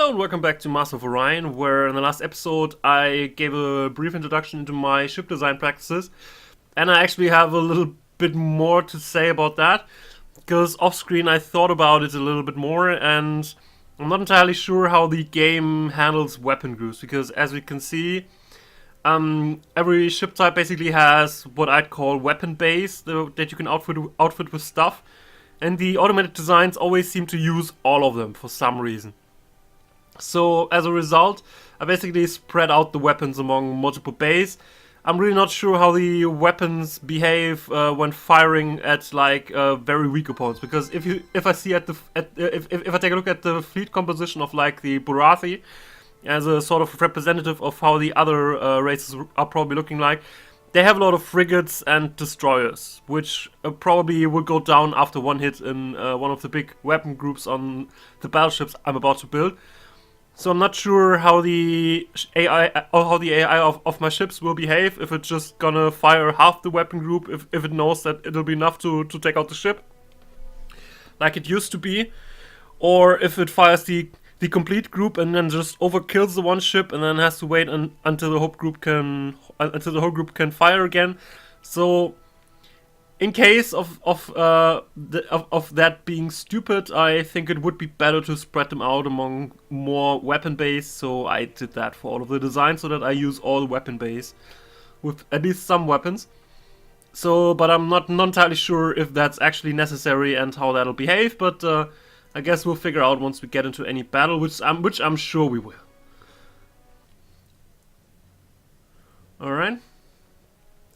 Hello and welcome back to Master of Orion, where in the last episode I gave a brief introduction into my ship design practices, and I actually have a little bit more to say about that, because off screen I thought about it a little bit more, and I'm not entirely sure how the game handles weapon groups, because as we can see, every ship type basically has what I'd call weapon base that you can outfit with stuff, and the automated designs always seem to use all of them for some reason. So as a result, I basically spread out the weapons among multiple bays. I'm really not sure how the weapons behave when firing at like very weak opponents, because if I take a look at the fleet composition of like the Burathi as a sort of representative of how the other races are probably looking like, they have a lot of frigates and destroyers, which probably will go down after one hit in one of the big weapon groups on the battleships I'm about to build. So I'm not sure how the AI of my ships will behave, if it's just gonna fire half the weapon group, if it knows that it'll be enough to take out the ship, like it used to be, or if it fires the complete group and then just overkills the one ship and then has to wait until the whole group can fire again. So in case of that being stupid, I think it would be better to spread them out among more weapon base. So I did that for all of the designs, so that I use all weapon base with at least some weapons. So, but I'm not entirely sure if that's actually necessary and how that'll behave. But I guess we'll figure out once we get into any battle, which I'm sure we will. All right.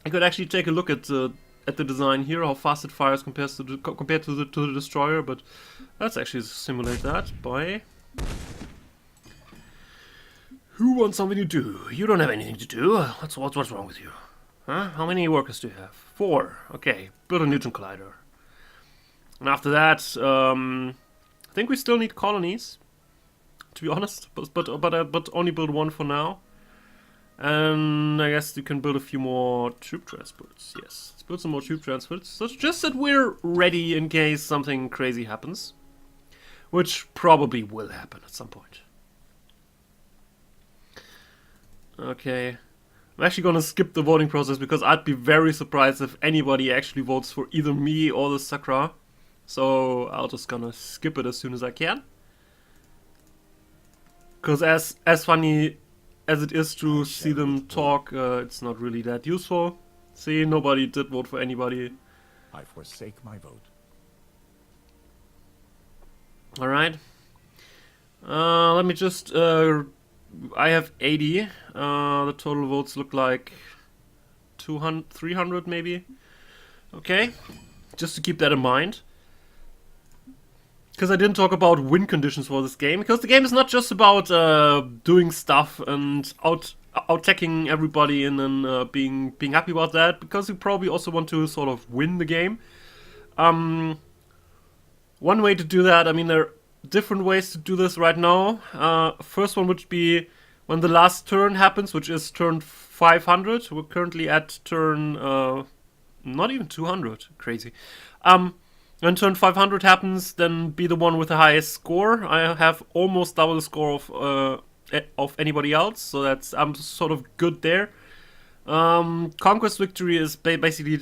I could actually take a look at the design here, how fast it fires compared to the destroyer, but let's actually simulate that by... Who wants something to do? You don't have anything to do. What's wrong with you? Huh? How many workers do you have? 4. Okay, build a neutron collider. And after that, I think we still need colonies, to be honest, but only build 1 for now. And I guess you can build a few more troop transports. Yes, let's build some more troop transports. So just that we're ready in case something crazy happens. Which probably will happen at some point. Okay. I'm actually gonna skip the voting process, because I'd be very surprised if anybody actually votes for either me or the Sakra. So I'll just gonna skip it as soon as I can. Because as funny as it is to see them talk, it's not really that useful. See, nobody did vote for anybody. I forsake my vote. Alright. Let me just... I have 80. The total votes look like 200, 300 maybe. Okay. Just to keep that in mind. Because I didn't talk about win conditions for this game, because the game is not just about doing stuff and out-teching everybody and then being happy about that, because you probably also want to sort of win the game. One way to do that, I mean, there are different ways to do this right now. First one would be when the last turn happens, which is turn 500. We're currently at turn not even 200. Crazy. When turn 500 happens, then be the one with the highest score. I have almost double the score of anybody else, so I'm sort of good there. Conquest victory is basically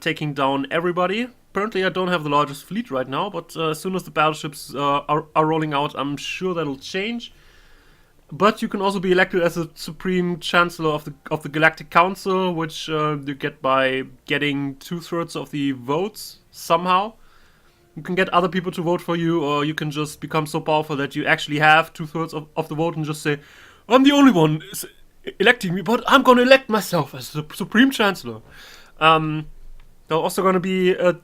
taking down everybody. Apparently I don't have the largest fleet right now, but as soon as the battleships are rolling out, I'm sure that'll change. But you can also be elected as a Supreme Chancellor of the Galactic Council, which you get by getting 2/3 of the votes somehow. You can get other people to vote for you, or you can just become so powerful that you actually have 2/3 of the vote and just say, I'm the only one electing me, but I'm gonna elect myself as the Supreme Chancellor. There's also gonna be a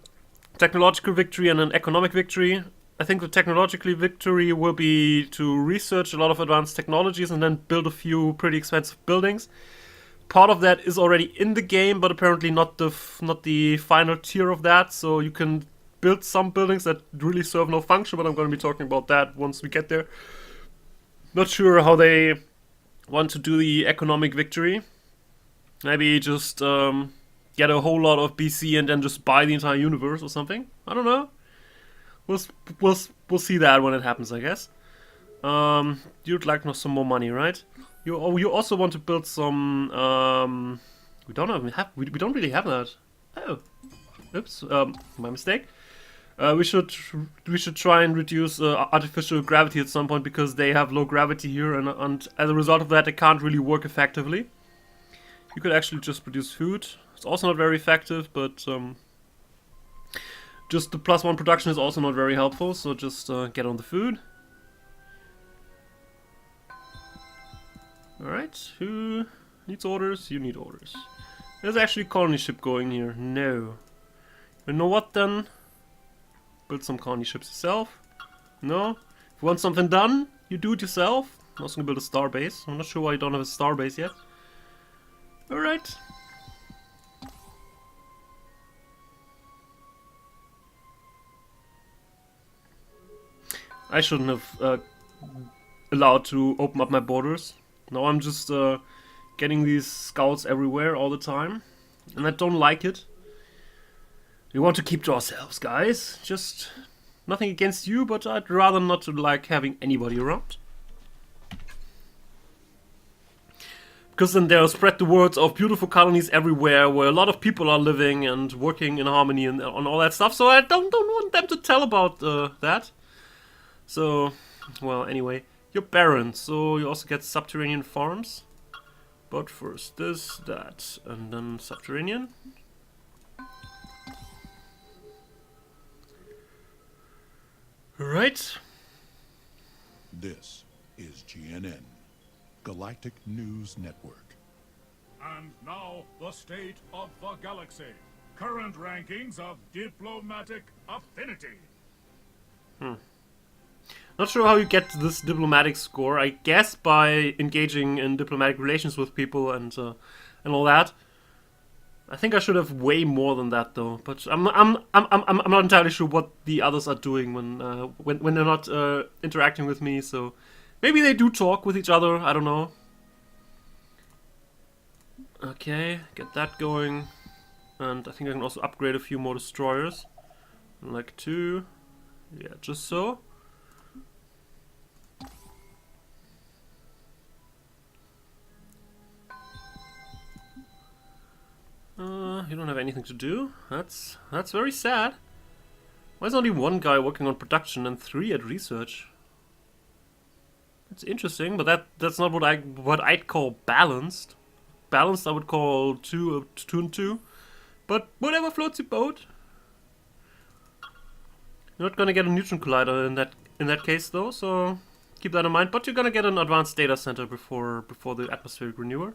technological victory and an economic victory. I think the technological victory will be to research a lot of advanced technologies and then build a few pretty expensive buildings. Part of that is already in the game, but apparently not the final tier of that, so you can build some buildings that really serve no function, but I'm going to be talking about that once we get there. Not sure how they want to do the economic victory. Maybe just get a whole lot of BC and then just buy the entire universe or something. I don't know. We'll see that when it happens, I guess. You'd like some more money, right? You also want to build some. We don't really have that. Oh, oops. My mistake. We should try and reduce artificial gravity at some point because they have low gravity here, and as a result of that, they can't really work effectively. You could actually just produce food. It's also not very effective, but just the +1 production is also not very helpful. So just get on the food. Alright, who needs orders? You need orders. There's actually a colony ship going here. No. You know what then? Build some colony ships yourself. No? If you want something done, you do it yourself. I'm also gonna build a star base. I'm not sure why you don't have a star base yet. Alright. I shouldn't have allowed to open up my borders. Now I'm just getting these scouts everywhere all the time. And I don't like it. We want to keep to ourselves, guys. Just nothing against you, but I'd rather not like having anybody around. Because then they'll spread the words of beautiful colonies everywhere where a lot of people are living and working in harmony and on all that stuff. So I don't want them to tell about that. So, well, anyway, you're barren, so you also get subterranean farms. But first this, that, and then subterranean. Alright. This is GNN, Galactic News Network. And now, the state of the galaxy. Current rankings of diplomatic affinity. Not sure how you get this diplomatic score. I guess by engaging in diplomatic relations with people and all that. I think I should have way more than that though. But I'm not entirely sure what the others are doing when they're not interacting with me. So maybe they do talk with each other. I don't know. Okay, get that going, and I think I can also upgrade a few more destroyers. Like 2, yeah, just so. You don't have anything to do. That's very sad. Why is only 1 guy working on production and 3 at research? That's interesting, but that's not what I'd call balanced. Balanced I would call 2 and 2. But whatever floats your boat. You're not gonna get a neutron collider in that case though, so keep that in mind. But you're gonna get an advanced data center before the atmospheric renewer.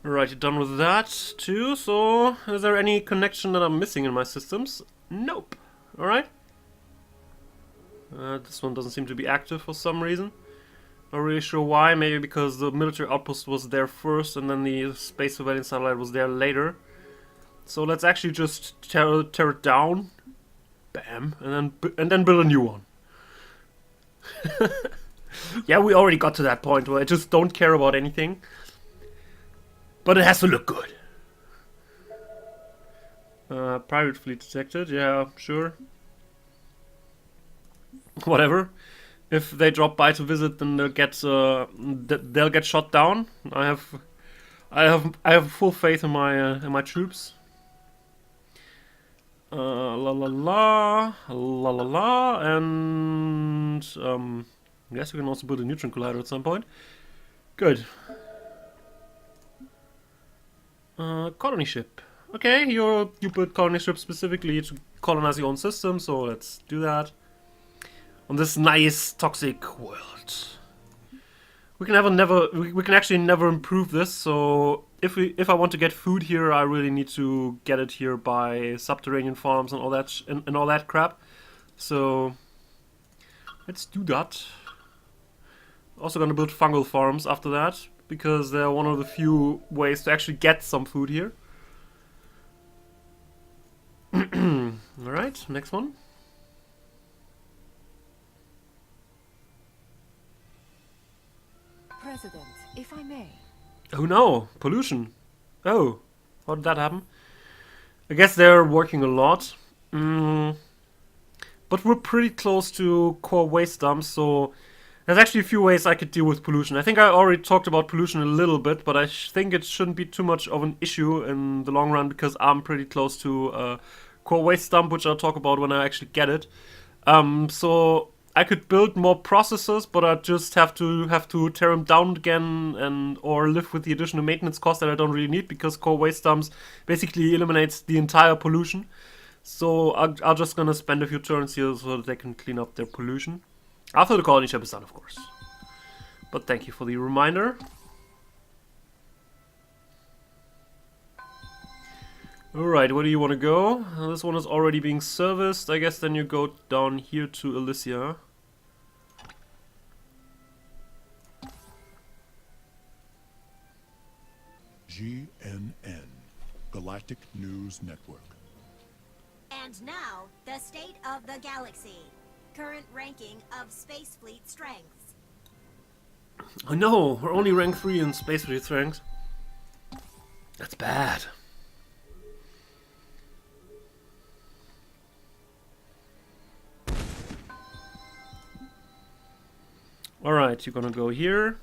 Alright, you're done with that too, so is there any connection that I'm missing in my systems? Nope. Alright. This one doesn't seem to be active for some reason. Not really sure why, maybe because the military outpost was there first and then the space surveillance satellite was there later. So let's actually just tear it down. Bam. And then build a new one. Yeah, we already got to that point where I just don't care about anything. But it has to look good. Pirate fleet detected. Yeah, sure. Whatever. If they drop by to visit, then they'll get shot down. I have full faith in my troops. La la la la la la, and I guess we can also build a neutron collider at some point. Good. Colony ship. Okay, you build colony ship specifically to colonize your own system, so let's do that. On this nice toxic world. We can actually never improve this, so if I want to get food here, I really need to get it here by subterranean farms and all that and all that crap. So let's do that. Also gonna build fungal farms after that, because they're one of the few ways to actually get some food here. Alright, next one. President, if I may. Oh no, pollution. Oh, how did that happen? I guess they're working a lot. but we're pretty close to core waste dumps, so there's actually a few ways I could deal with pollution. I think I already talked about pollution a little bit, but I think it shouldn't be too much of an issue in the long run because I'm pretty close to core waste dump, which I'll talk about when I actually get it. So I could build more processors, but I just have to tear them down again or live with the additional maintenance cost that I don't really need because core waste dumps basically eliminates the entire pollution. So I'm just gonna spend a few turns here so that they can clean up their pollution. After the colony ship is done, of course. But thank you for the reminder. Alright, where do you want to go? This one is already being serviced. I guess then you go down here to Elysia. GNN, Galactic News Network. And now, the state of the galaxy. Current ranking of Space Fleet strengths. Oh no, we're only rank 3 in Space Fleet strength. That's bad. Alright, you're gonna go here.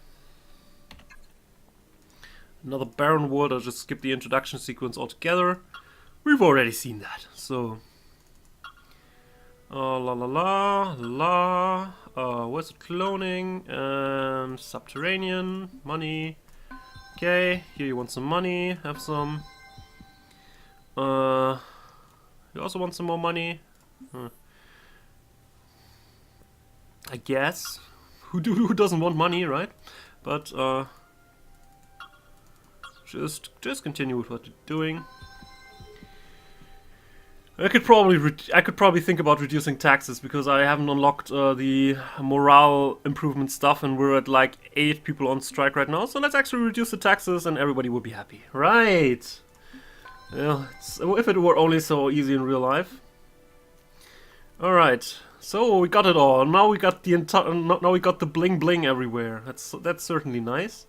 Another barren world, I'll just skip the introduction sequence altogether. We've already seen that, so... la la la la. Where's the cloning? And subterranean. Money. Okay, here you want some money. Have some. You also want some more money? I guess. Who doesn't want money, right? But just continue with what you're doing. I could probably think about reducing taxes because I haven't unlocked the morale improvement stuff, and we're at like 8 people on strike right now. So let's actually reduce the taxes, and everybody will be happy, right? Yeah, if it were only so easy in real life. All right. So we got it all. Now we got the now we got the bling bling everywhere. That's certainly nice.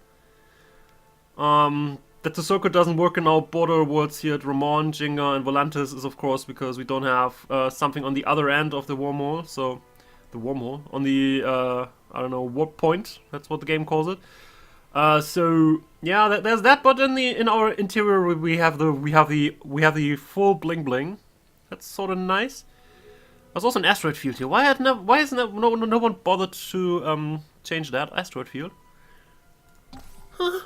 That the circuit doesn't work in our border worlds here at Ramon, Jinga, and Volantis is of course because we don't have something on the other end of the wormhole. So the wormhole on the I don't know, warp point. That's what the game calls it. So yeah, there's that. But in our interior we have the full bling bling. That's sort of nice. There's also an asteroid field here. Why hasn't no one bothered to change that asteroid field? Huh?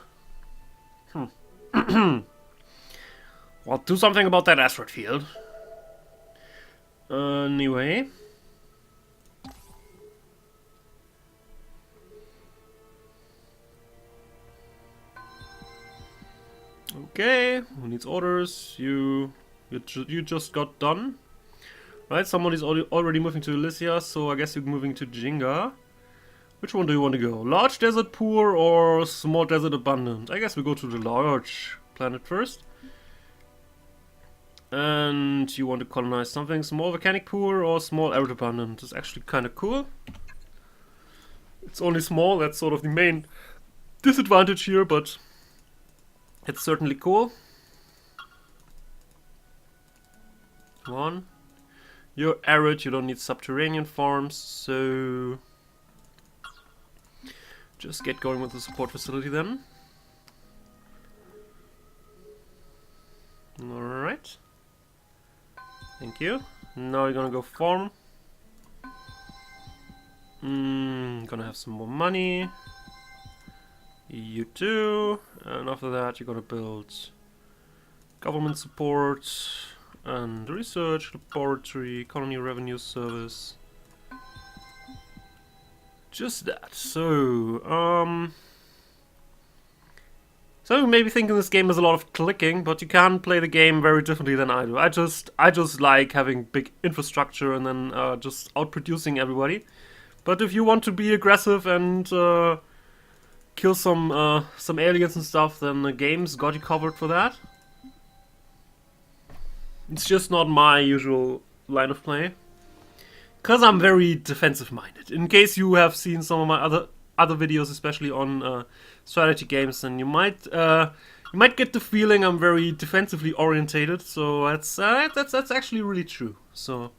Well, do something about that asteroid field. Anyway. Okay, who needs orders? You just got done. Right, somebody's already moving to Elysia, so I guess you're moving to Jinga. Which one do you want to go? Large desert poor or small desert abundant? I guess we go to the large planet first. And you want to colonize something small volcanic poor or small arid abundant? It's actually kind of cool. It's only small, that's sort of the main disadvantage here, but it's certainly cool. Come on. You're arid, you don't need subterranean farms, so just get going with the support facility then. Alright. Thank you. Now you're gonna go farm. Gonna have some more money. You too. And after that you're gonna build government support and research, laboratory, colony revenue service. Just that. So, so you may be thinking this game is a lot of clicking, but you can play the game very differently than I do. I just like having big infrastructure and then just outproducing everybody. But if you want to be aggressive and kill some aliens and stuff, then the game's got you covered for that. It's just not my usual line of play. Because I'm very defensive-minded. In case you have seen some of my other videos, especially on strategy games, then you might get the feeling I'm very defensively orientated. So that's actually really true. So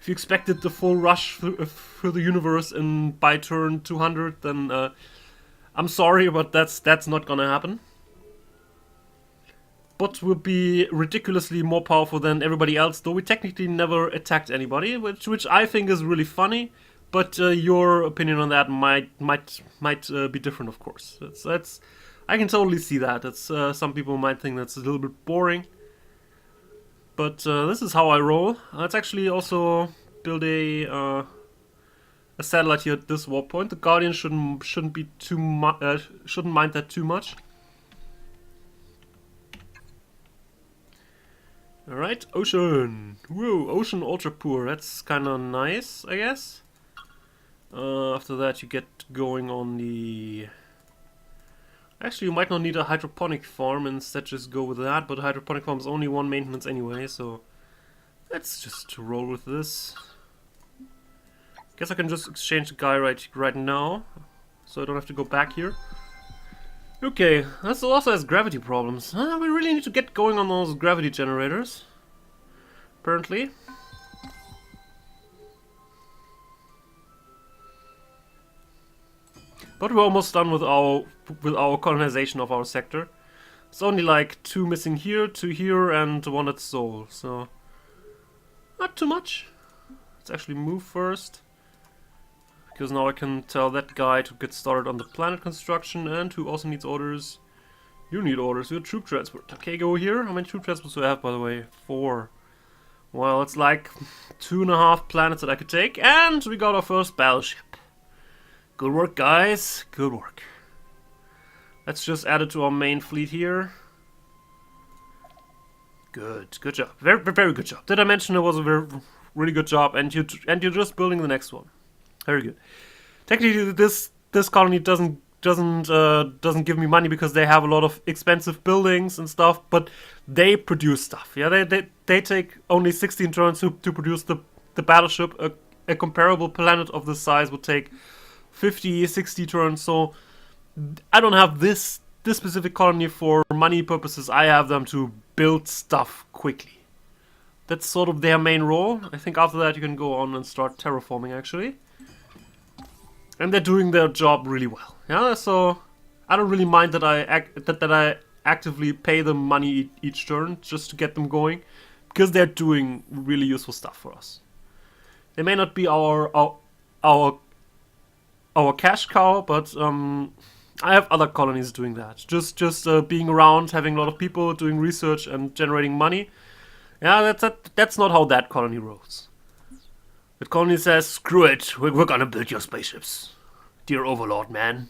if you expected the full rush through the universe in by turn 200, then I'm sorry, but that's not gonna happen. But we'll be ridiculously more powerful than everybody else, though we technically never attacked anybody, which I think is really funny. But your opinion on that might be different, of course. That's I can totally see that. It's some people might think that's a little bit boring, but this is how I roll. Let's actually also build a satellite here at this warp point. The Guardian shouldn't be shouldn't mind that too much. All right, ocean. Whoa, ocean ultra poor. That's kind of nice, I guess. After that, you get going on the. Actually, you might not need a hydroponic farm, instead just go with that. But a hydroponic farm is only one maintenance anyway, so let's just roll with this. Guess I can just exchange the guy right now, so I don't have to go back here. Okay, this also has gravity problems. We really need to get going on those gravity generators. Apparently. But we're almost done with our colonization of our sector. It's only like 2 missing here, 2 here, and 1 at Seoul. So not too much. Let's actually move first, because now I can tell that guy to get started on the planet construction. And who also needs orders? You need orders. You're troop transport. Okay, go here. How many troop transports do I have, by the way? 4. Well, it's like 2.5 planets that I could take, and we got our first battleship. Good work, guys. Good work. Let's just add it to our main fleet here. Good job. Very good job. Did I mention it was a really good job? And you're just building the next one. Very good. Technically, this colony doesn't give me money because they have a lot of expensive buildings and stuff, but they produce stuff. Yeah, they take only 16 turns to produce the battleship. A comparable planet of this size would take 50, 60 turns. So I don't have this specific colony for money purposes. I have them to build stuff quickly. That's sort of their main role. I think after that you can go on and start terraforming, actually. And they're doing their job really well. Yeah, so I don't really mind that I actively pay them money each turn just to get them going, because they're doing really useful stuff for us. They may not be our cash cow, but I have other colonies doing that. Just being around, having a lot of people doing research and generating money. Yeah, that's not how that colony rolls. The colony says, screw it, we're gonna build your spaceships, dear overlord man.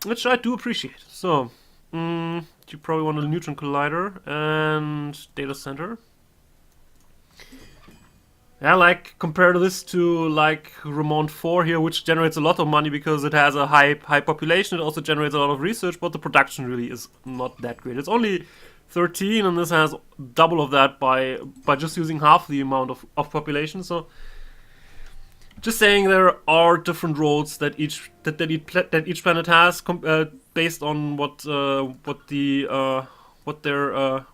Which I do appreciate. So, you probably want a neutron collider and data center. Yeah, like, compare this to, like, Remont 4 here, which generates a lot of money because it has a high population. It also generates a lot of research, but the production really is not that great. It's only 13, and this has double of that by just using half the amount of population. So, just saying, there are different roles that each planet has, based on what their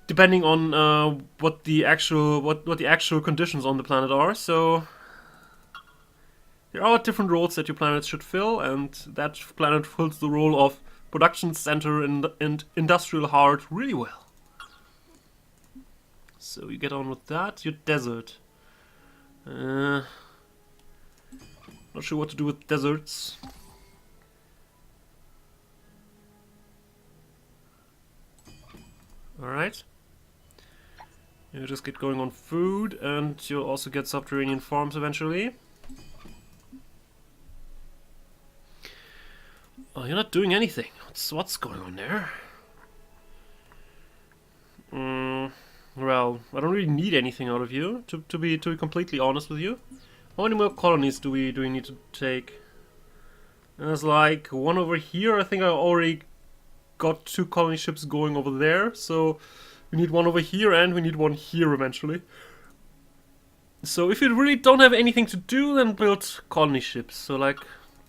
depending on what the actual conditions on the planet are. So there are different roles that your planet should fill, and that planet fills the role of production center and industrial heart really well. So you get on with that. Your desert. Not sure what to do with deserts. Alright. You just get going on food, and you'll also get subterranean farms eventually. Oh, you're not doing anything. What's going on there? Well, I don't really need anything out of you, to be completely honest with you. How many more colonies do we need to take? There's like 1 over here. I think I already got 2 colony ships going over there, so we need 1 over here, and we need 1 here eventually. So if you really don't have anything to do, then build colony ships. So like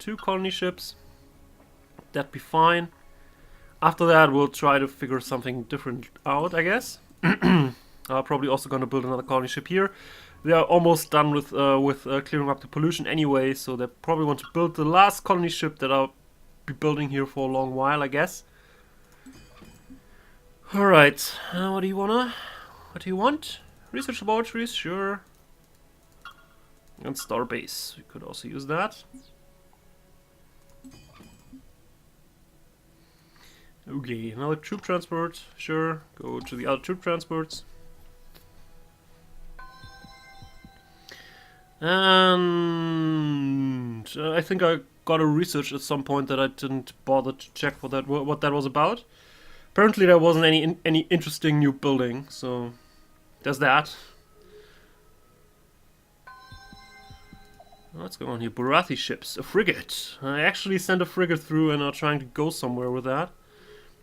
2 colony ships. That'd be fine. After that, we'll try to figure something different out, I guess. Probably also gonna build another colony ship here. They are almost done with clearing up the pollution anyway, so they probably want to build the last colony ship that I'll be building here for a long while, I guess. Alright, what do you want? Research laboratories, sure. And starbase, we could also use that. Okay, another troop transport, sure. Go to the other troop transports. And I think I got a research at some point that I didn't bother to check what that was about. Apparently there wasn't any interesting new building, so there's that. What's going on here? Burathi ships, a frigate. I actually sent a frigate through and are trying to go somewhere with that.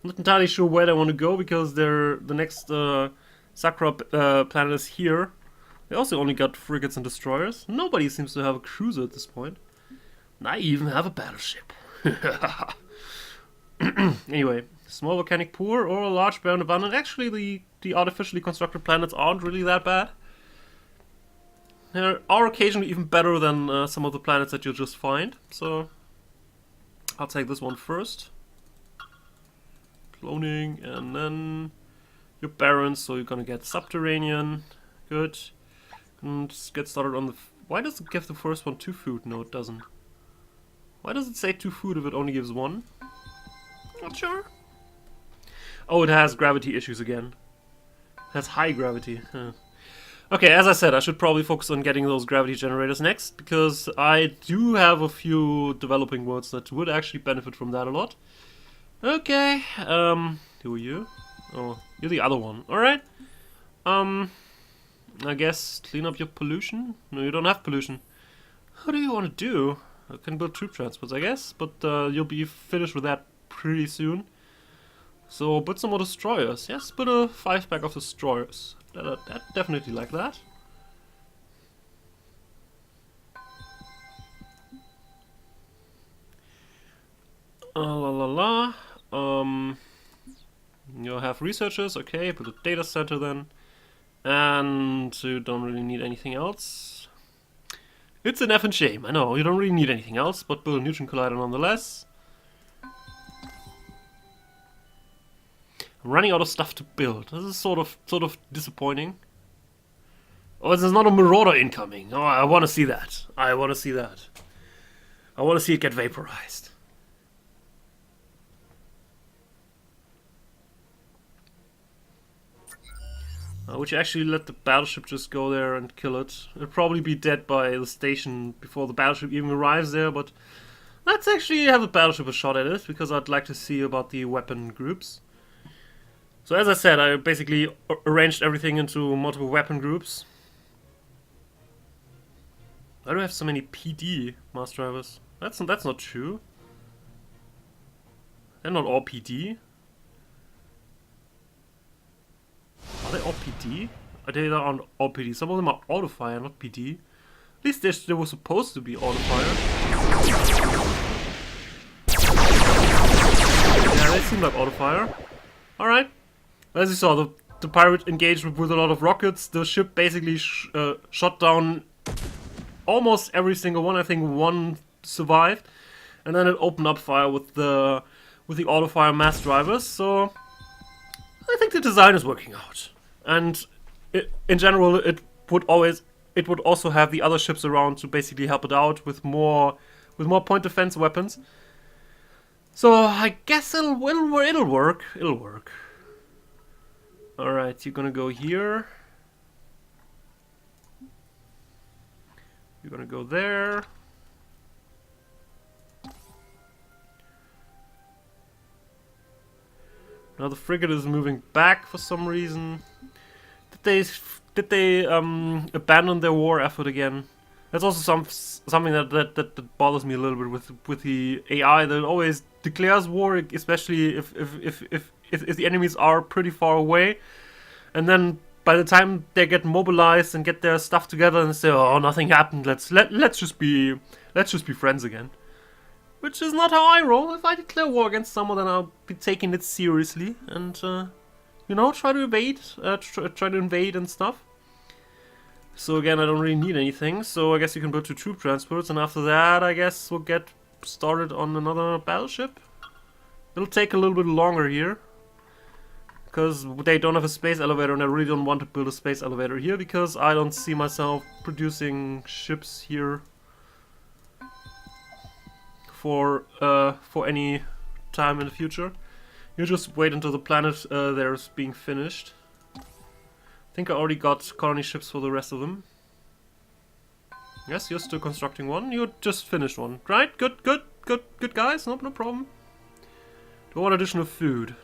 I'm not entirely sure where they want to go because the next Sakura planet is here. They also only got frigates and destroyers. Nobody seems to have a cruiser at this point. And I even have a battleship. Anyway, small volcanic pool or a large barren abundant. Actually, the artificially constructed planets aren't really that bad. They are occasionally even better than some of the planets that you'll just find. So, I'll take this one first. Cloning, and then your barons, so you're gonna get subterranean. Good. And just get started on the... Why does it give the first one 2 food? No, it doesn't. Why does it say 2 food if it only gives 1? Not sure. Oh, it has gravity issues again. It has high gravity. Huh. Okay, as I said, I should probably focus on getting those gravity generators next, because I do have a few developing worlds that would actually benefit from that a lot. Okay, who are you? Oh, you're the other one. Alright. I guess clean up your pollution? No, you don't have pollution. What do you want to do? I can build troop transports, I guess, but you'll be finished with that pretty soon. So, put some more destroyers. Yes, put a 5-pack of destroyers. That definitely like that. La la la. You'll have researchers, okay, put a data center then. And you don't really need anything else. It's an effing shame, I know, you don't really need anything else, but build a neutron collider nonetheless. I'm running out of stuff to build. This is sort of disappointing. Oh, there's not a marauder incoming. Oh, I want to see that. I want to see that. I want to see it get vaporized. Would you actually let the battleship just go there and kill it? It'll probably be dead by the station before the battleship even arrives there, but let's actually have the battleship a shot at it, because I'd like to see about the weapon groups. So as I said, I basically arranged everything into multiple weapon groups. Why do I have so many PD mass drivers? That's not true. They're not all PD. Are they all PD? They aren't all PD. Some of them are auto-fire, not PD. At least they were supposed to be auto-fire. Yeah, they seem like auto-fire. Alright. As you saw, the pirate engaged with a lot of rockets. The ship basically shot down almost every single one. I think one survived. And then it opened up fire with the auto-fire mass drivers. So I think the design is working out. And in general, it would also have the other ships around to basically help it out with more point defense weapons. So I guess it'll work. It'll work. All right, you're gonna go here. You're gonna go there. Now the frigate is moving back for some reason. Did they abandon their war effort again? That's also something that bothers me a little bit with the AI. That always declares war, especially if the enemies are pretty far away, and then by the time they get mobilized and get their stuff together and say, "Oh, nothing happened. Let's just be friends again." Which is not how I roll. If I declare war against someone, then I'll be taking it seriously and you know, try to invade, try to invade and stuff. So again, I don't really need anything, so I guess you can build 2 troop transports, and after that, I guess we'll get started on another battleship. It'll take a little bit longer here, because they don't have a space elevator, and I really don't want to build a space elevator here, because I don't see myself producing ships here for any time in the future. You just wait until the planet there's being finished. I think I already got colony ships for the rest of them. Yes, you're still constructing one. You just finished one, right? Good guys. No problem. Do I want additional food?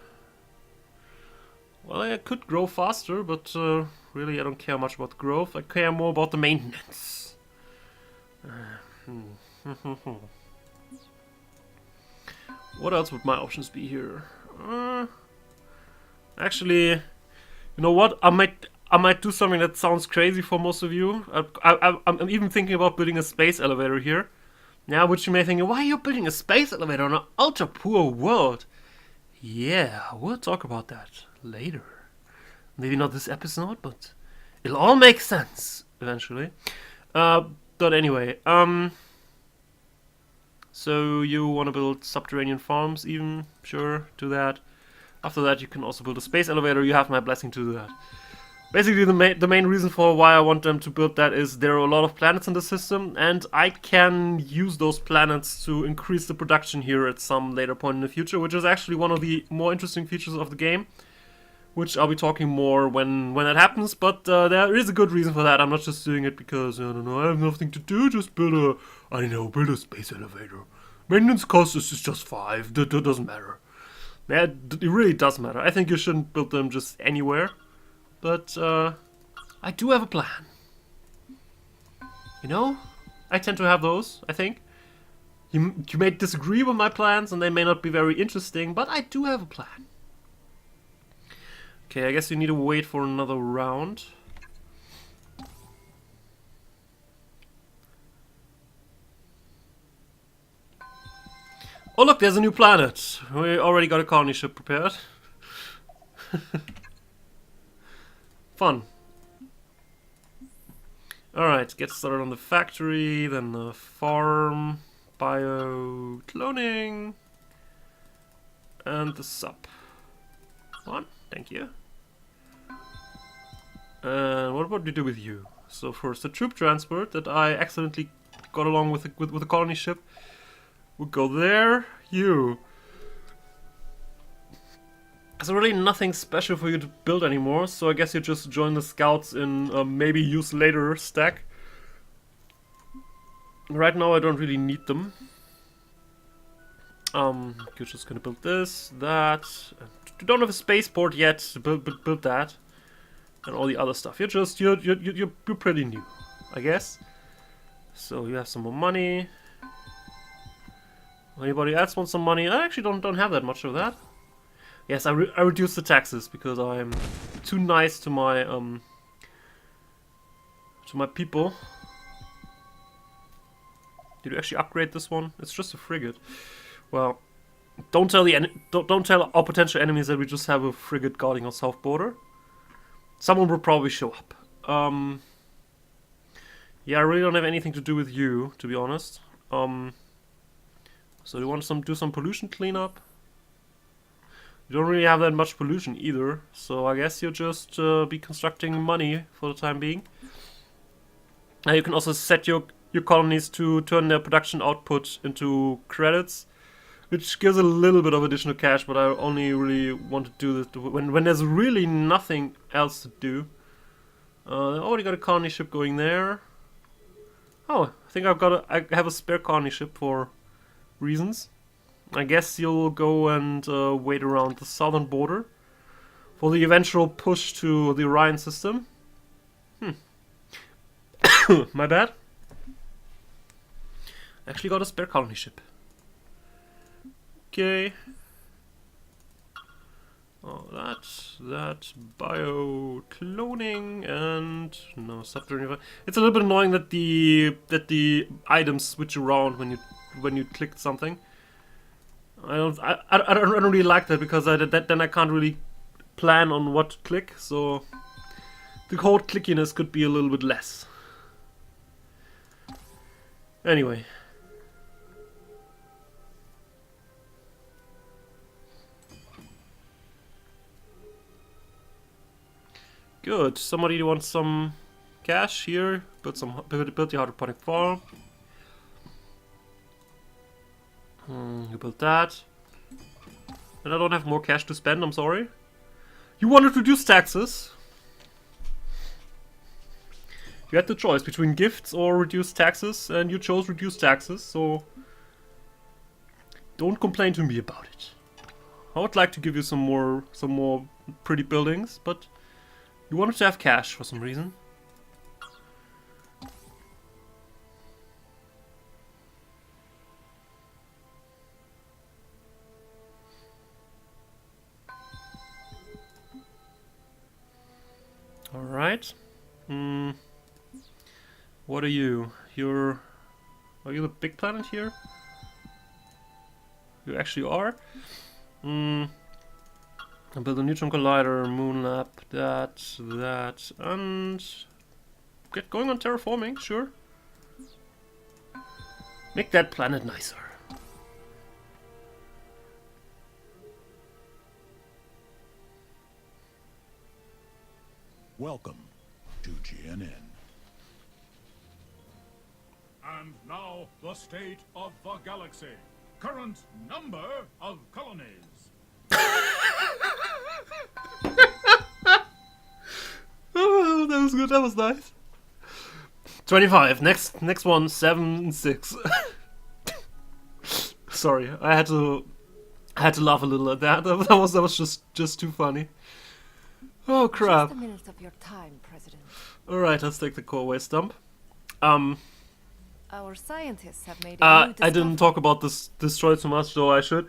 Well, I could grow faster, but really I don't care much about the growth. I care more about the maintenance. What else would my options be here? Actually, you know what? I might do something that sounds crazy for most of you. I'm even thinking about building a space elevator here. Now, which you may think, why are you building a space elevator on an ultra poor world? Yeah, we'll talk about that later. Maybe not this episode, but it'll all make sense eventually. But anyway, so you want to build subterranean farms even? Sure, do that. After that, you can also build a space elevator. You have my blessing to do that. Basically, the main reason for why I want them to build that is there are a lot of planets in the system, and I can use those planets to increase the production here at some later point in the future, which is actually one of the more interesting features of the game, which I'll be talking more when that happens, but there is a good reason for that. I'm not just doing it because, I don't know, I have nothing to do, just build a space elevator. Maintenance cost is just 5, that doesn't matter. Yeah, it really does matter. I think you shouldn't build them just anywhere. But, I do have a plan. You know? I tend to have those, I think. You may disagree with my plans, and they may not be very interesting, but I do have a plan. Okay, I guess you need to wait for another round. Oh look, there's a new planet. We already got a colony ship prepared. Fun. Alright, get started on the factory, then the farm, bio-cloning, and the sub. One, thank you. And what about we do with you? So first, the troop transport that I accidentally got along with the colony ship. We'll go there. You. There's really nothing special for you to build anymore, so I guess you just join the scouts in maybe use later stack. Right now I don't really need them. You're just gonna build this, that. You don't have a spaceport yet. Build that, and all the other stuff. You're pretty new, I guess. So you have some more money. Anybody else want some money? I actually don't have that much of that. Yes, I reduced the taxes because I'm too nice to my people. Did you actually upgrade this one? It's just a frigate. Well, don't tell our potential enemies that we just have a frigate guarding our south border. Someone will probably show up. Yeah, I really don't have anything to do with you, to be honest. So you want to do some pollution cleanup? You don't really have that much pollution either, so I guess you'll just be constructing money for the time being. Now you can also set your colonies to turn their production output into credits, which gives a little bit of additional cash, but I only really want to do this when there's really nothing else to do. I already got a colony ship going there. Oh, I think I have a spare colony ship for reasons. I guess you'll go and wait around the southern border for the eventual push to the Orion system. My bad. Actually got a spare colony ship. Okay. Oh, that bio-cloning and no subterranean. It's a little bit annoying that the items switch around when you click something. I don't really like that because then I can't really plan on what to click, so the whole clickiness could be a little bit less. Anyway. Good. Somebody wants some cash here. Build the hydroponic farm. You built that. And I don't have more cash to spend, I'm sorry. You wanted to reduce taxes. You had the choice between gifts or reduce taxes, and you chose reduce taxes, so don't complain to me about it. I would like to give you some more pretty buildings, but you wanted to have cash for some reason. Alright. What are you? Are you the big planet here? You actually are? I build a neutron collider, moon lab, that, and get going on terraforming, sure. Make that planet nicer. Welcome to GNN. And now, the state of the galaxy. Current number of colonies. Oh, that was good, that was nice. 25, next one, 7, 6. Sorry, I had to laugh a little at that. That was just too funny. Oh crap. Just a minute of your time, President. Alright, let's take the core waste dump. Our scientists have made a new I didn't talk about this destroy too much, though I should.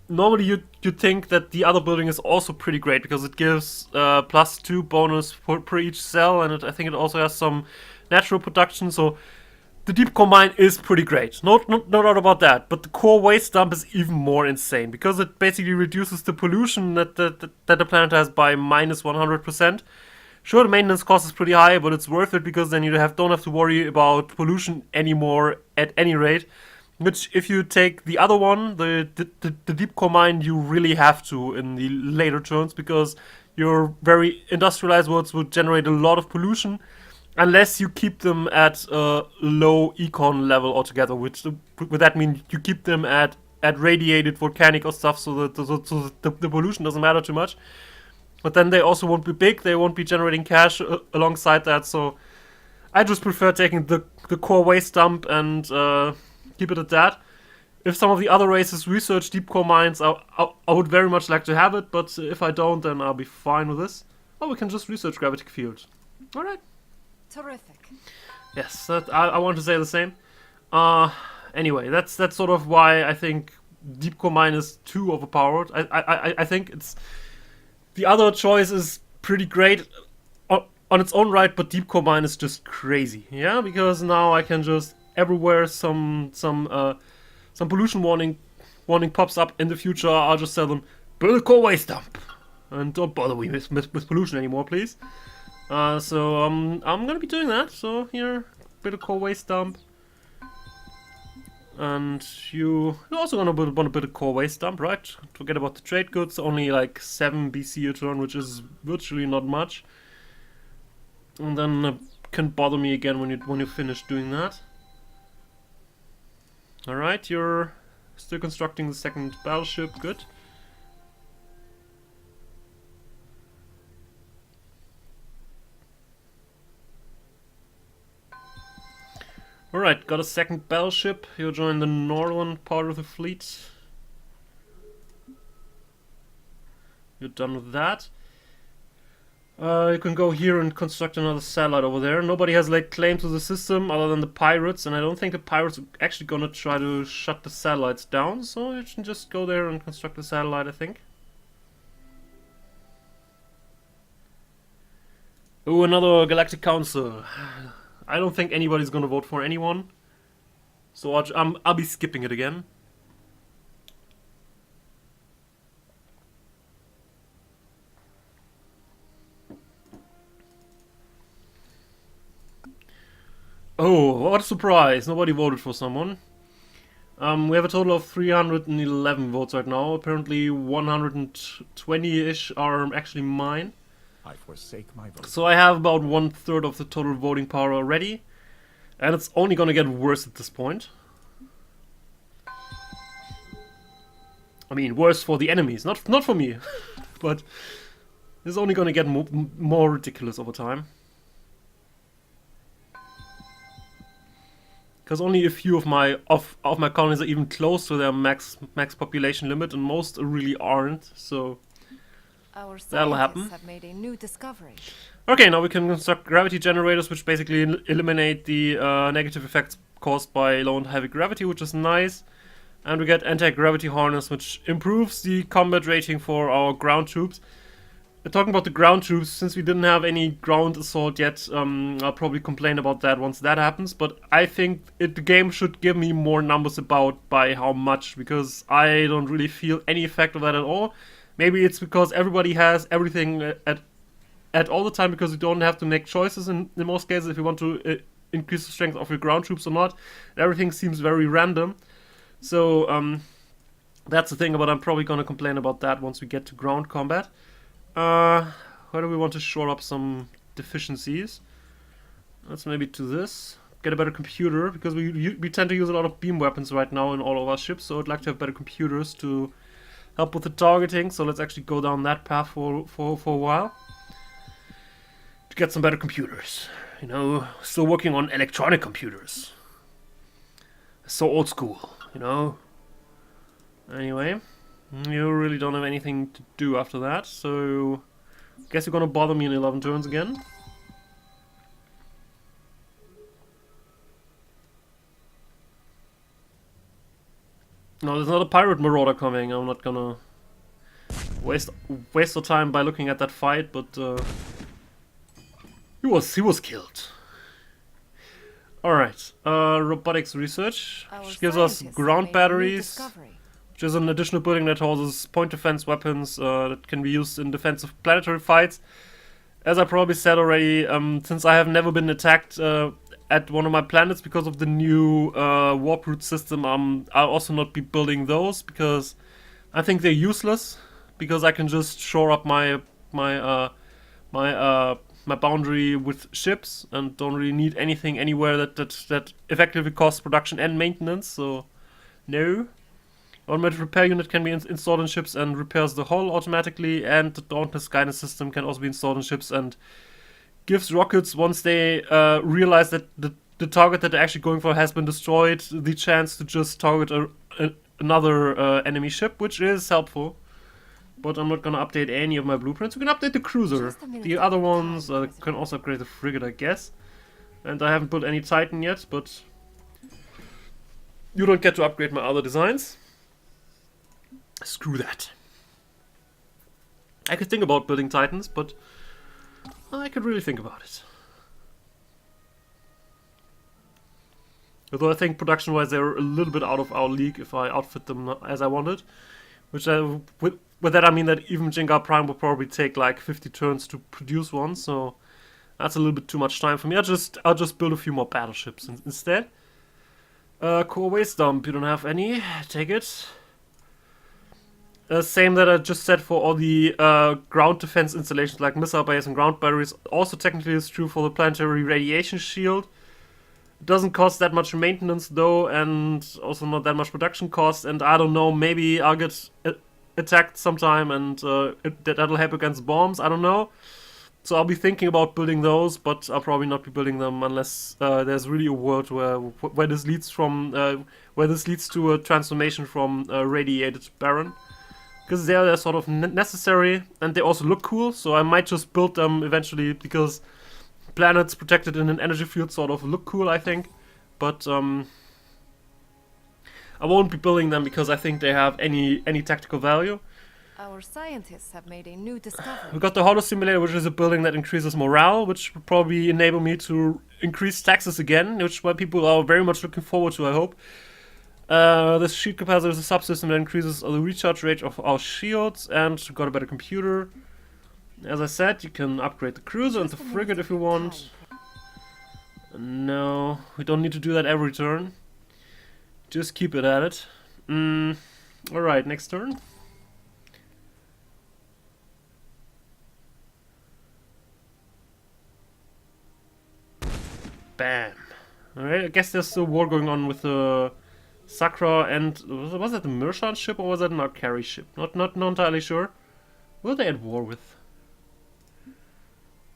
Normally you'd think that the other building is also pretty great because it gives +2 bonus per each cell, and I think it also has some natural production, so the deep core mine is pretty great. No doubt about that. But the core waste dump is even more insane because it basically reduces the pollution that the planet has by -100%. Sure, the maintenance cost is pretty high, but it's worth it because then you don't have to worry about pollution anymore at any rate. Which, if you take the other one, the deep core mine, you really have to in the later turns because your very industrialized worlds would generate a lot of pollution unless you keep them at a low econ level altogether. Which would that mean you keep them at radiated volcanic or stuff, so that the pollution doesn't matter too much. But then they also won't be big, they won't be generating cash alongside that, so I just prefer taking the core waste dump and keep it at that. If some of the other races research deep core mines, I would very much like to have it, but if I don't, then I'll be fine with this. Or we can just research gravity field. Alright. Terrific. Yes, I want to say the same. Anyway, that's sort of why I think deep core mine is too overpowered. I think it's... The other choice is pretty great on its own right, but deep core mine is just crazy. Yeah, because now I can just everywhere some pollution warning pops up in the future. I'll just tell them build a core waste dump and don't bother me with pollution anymore, please. So I'm gonna be doing that. So here, build a core waste dump. And you're also gonna want to build a core waste dump, right? Forget about the trade goods, only like 7 BC a turn, which is virtually not much. And then can bother me again when you finish doing that. Alright, you're still constructing the second battleship, good. Alright, got a second battleship. You'll join the northern part of the fleet. You're done with that. You can go here and construct another satellite over there. Nobody has laid claim to the system other than the pirates, and I don't think the pirates are actually gonna try to shut the satellites down, so you can just go there and construct a satellite, I think. Oh, another Galactic Council. I don't think anybody's gonna vote for anyone, so I'll be skipping it again. Oh, what a surprise! Nobody voted for someone. We have a total of 311 votes right now. Apparently 120-ish are actually mine. I forsake my vote. So I have about 1/3 of the total voting power already. And it's only gonna get worse at this point. I mean, worse for the enemies, not for me. But it's only gonna get more ridiculous over time. Because only a few of my colonies are even close to their max population limit, and most really aren't. So Our that'll happen. scientists have made a new discovery. okay, now we can construct gravity generators, which basically eliminate the negative effects caused by low and heavy gravity, which is nice. And we get anti-gravity harness, which improves the combat rating for our ground troops. Talking about the ground troops, since we didn't have any ground assault yet, I'll probably complain about that once that happens. But I think the game should give me more numbers about by how much, because I don't really feel any effect of that at all. Maybe it's because everybody has everything at all the time, because you don't have to make choices in most cases if you want to increase the strength of your ground troops or not. Everything seems very random. So that's the thing, but I'm probably gonna complain about that once we get to ground combat. Where do we want to shore up some deficiencies? Let's maybe to this. Get a better computer, because we tend to use a lot of beam weapons right now in all of our ships, so I'd like to have better computers to help with the targeting. So let's actually go down that path for a while. To get some better computers. You know, still working on electronic computers. So old school, you know? Anyway. You really don't have anything to do after that, so guess you're gonna bother me in 11 turns again. No, there's not a pirate marauder coming. I'm not gonna waste the time by looking at that fight, but he was killed. Alright, robotics research, which gives us ground batteries. Which is an additional building that houses point defense weapons that can be used in defense of planetary fights. As I probably said already, since I have never been attacked at one of my planets because of the new warp route system, I'll also not be building those, because I think they're useless, because I can just shore up my boundary with ships and don't really need anything anywhere that effectively costs production and maintenance, so no. Automated repair unit can be installed in ships and repairs the hull automatically, and the Dauntless guidance system can also be installed in ships and gives rockets, once they realize that the target that they're actually going for has been destroyed, the chance to just target another enemy ship, which is helpful. But I'm not gonna update any of my blueprints. We can update the cruiser. The other ones can also upgrade the frigate, I guess. And I haven't built any Titan yet, but you don't get to upgrade my other designs. Screw that. I could think about building Titans, but I could really think about it. Although I think production-wise they're a little bit out of our league if I outfit them as I wanted. Which with that I mean that even Jengar Prime will probably take like 50 turns to produce one, so that's a little bit too much time for me. I'll just build a few more battleships instead. Core waste dump, you don't have any. Take it. Same that I just said for all the ground defense installations like missile base and ground batteries. Also technically is true for the planetary radiation shield. It doesn't cost that much maintenance though, and also not that much production cost, and I don't know, maybe I'll get attacked sometime and that'll help against bombs, I don't know. So I'll be thinking about building those, but I'll probably not be building them unless there's really a world where this leads to a transformation from radiated Baron. Because they're sort of necessary, and they also look cool, so I might just build them eventually, because planets protected in an energy field sort of look cool, I think. But I won't be building them because I think they have any tactical value. Our scientists have made a new discovery. We got the Holo Simulator, which is a building that increases morale, which will probably enable me to increase taxes again, which people are very much looking forward to, I hope. This shield capacitor is a subsystem that increases the recharge rate of our shields, and we got a better computer. As I said, you can upgrade the cruiser and the frigate if you want. No, we don't need to do that every turn. Just keep it at it. Alright, next turn. Bam. Alright, I guess there's a war going on with the Sakra and... Was that the merchant ship or was that an Arcari ship? Not entirely sure. What are they at war with?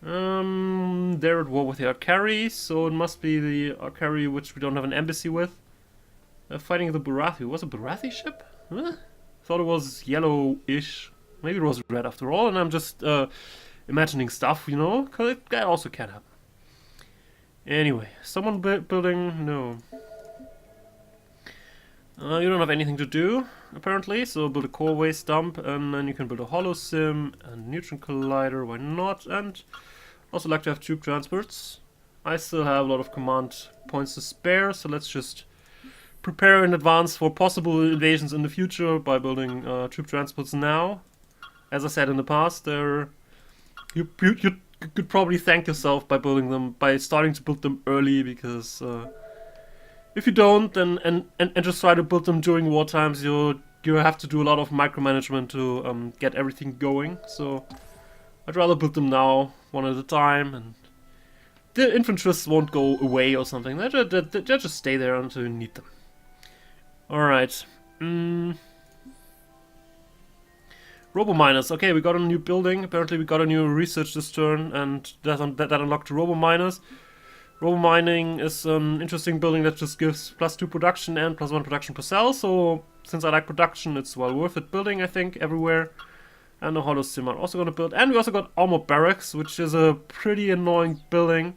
They're at war with the Arcari, so it must be the Arcari which we don't have an embassy with. Fighting the Barathi. Was it a Barathi ship? Huh? Thought it was yellow-ish. Maybe it was red after all, and I'm just imagining stuff, you know? Because that also can happen. Anyway, someone building... No. You don't have anything to do, apparently, so build a core waste dump, and then you can build a hollow sim and neutron collider, why not? And also like to have tube transports. I still have a lot of command points to spare, so let's just prepare in advance for possible invasions in the future by building troop transports now. As I said in the past, you could probably thank yourself by building them, by starting to build them early, because if you don't and just try to build them during war times, you have to do a lot of micromanagement to get everything going. So I'd rather build them now, one at a time, and the infanterists won't go away or something. They'll just stay there until you need them. Alright. Robo-miners. Okay, we got a new building. Apparently we got a new research this turn, and that unlocked the robo-miners. Robo-mining is an interesting building that just gives +2 production and +1 production per cell, so since I like production, it's well worth it building, I think, everywhere. And a hollow sim I'm also going to build. And we also got armor barracks, which is a pretty annoying building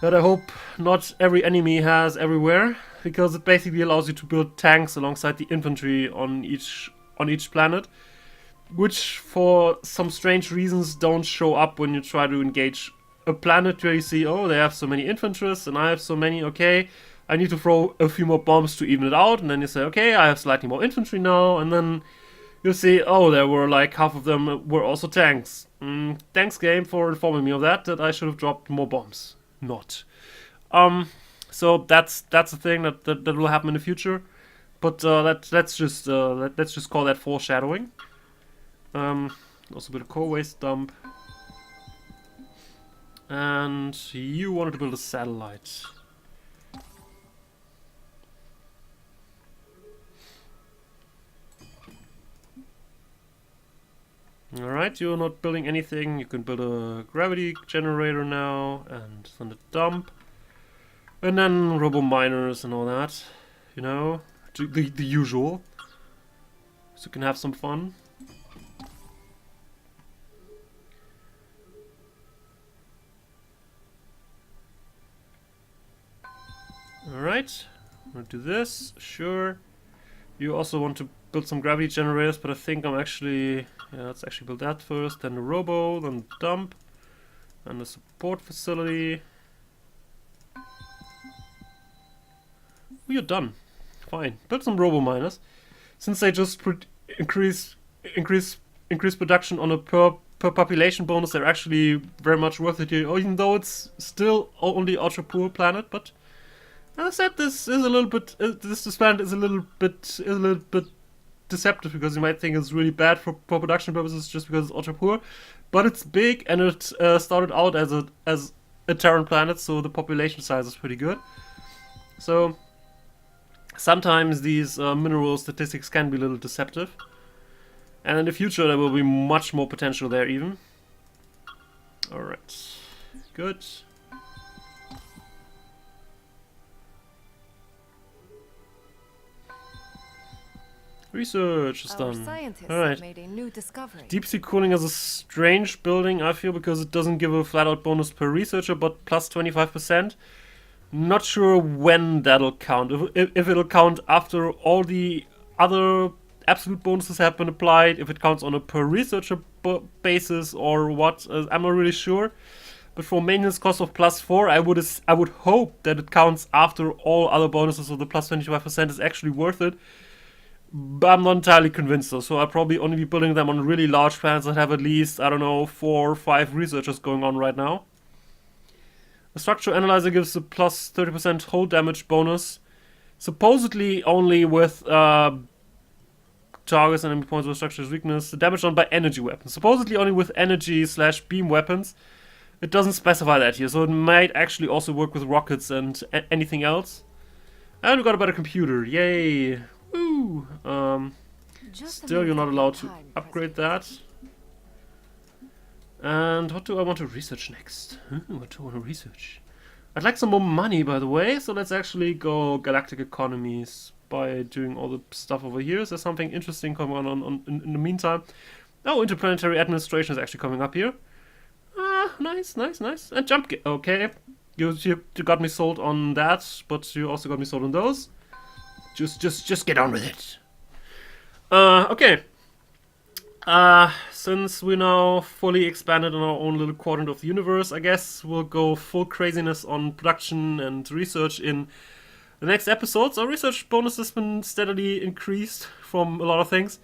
that I hope not every enemy has everywhere, because it basically allows you to build tanks alongside the infantry on each planet, which for some strange reasons don't show up when you try to engage a planet where you see, oh, they have so many infanterists and I have so many, okay, I need to throw a few more bombs to even it out, and then you say, okay, I have slightly more infantry now, and then you see, oh, there were like half of them were also tanks. Thanks game for informing me of that I should have dropped more bombs. Not. So that's a thing that will happen in the future. But let's just call that foreshadowing. Also build a core waste dump. And you wanted to build a satellite. Alright, you're not building anything. You can build a gravity generator now, and then the dump. And then robo-miners and all that. You know, the usual. So you can have some fun. Alright, I'm gonna do this, sure. You also want to build some gravity generators, but I think I'm actually... Yeah, let's actually build that first, then the robo, then the dump, and the support facility. We are done. Fine. Build some robo miners. Since they just increase production on a per population bonus, they're actually very much worth it here. Even though it's still only ultra poor planet, but as I said, this is a little bit. This planet is a little bit deceptive, because you might think it's really bad for production purposes just because it's ultra poor, but it's big and it started out as a Terran planet, so the population size is pretty good. So sometimes these mineral statistics can be a little deceptive, and in the future there will be much more potential there even. Alright, good. Research is done. Alright. Made a new discovery. Deep sea cooling is a strange building, I feel, because it doesn't give a flat out bonus per researcher, but plus 25%. Not sure when that'll count. If it'll count after all the other absolute bonuses have been applied, if it counts on a per researcher basis or what, I'm not really sure. But for maintenance cost of +4, I would hope that it counts after all other bonuses, so the plus 25% is actually worth it. But I'm not entirely convinced though, so I'll probably only be building them on really large planets that have at least, I don't know, 4 or 5 researchers going on right now. The structure analyzer gives a plus 30% hull damage bonus. Supposedly only with targets and enemy points with structure's weakness. The damage done by energy weapons. Supposedly only with energy/beam weapons. It doesn't specify that here, so it might actually also work with rockets and anything else. And we got a better computer. Yay! Woo! Just a Still, you're minute not of allowed to time, upgrade President. that. And what do I want to research next? What do I want to research? I'd like some more money, by the way, so let's actually go galactic economies by doing all the stuff over here. Is there something interesting coming on in the meantime? Oh, interplanetary administration is actually coming up here. Ah, nice. And jump okay. You got me sold on that, but you also got me sold on those. Just get on with it. Okay. Since we're now fully expanded in our own little quadrant of the universe, I guess we'll go full craziness on production and research in the next episodes. Our research bonus has been steadily increased from a lot of things,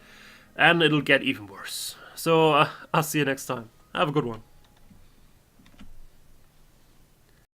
and it'll get even worse. So, I'll see you next time. Have a good one.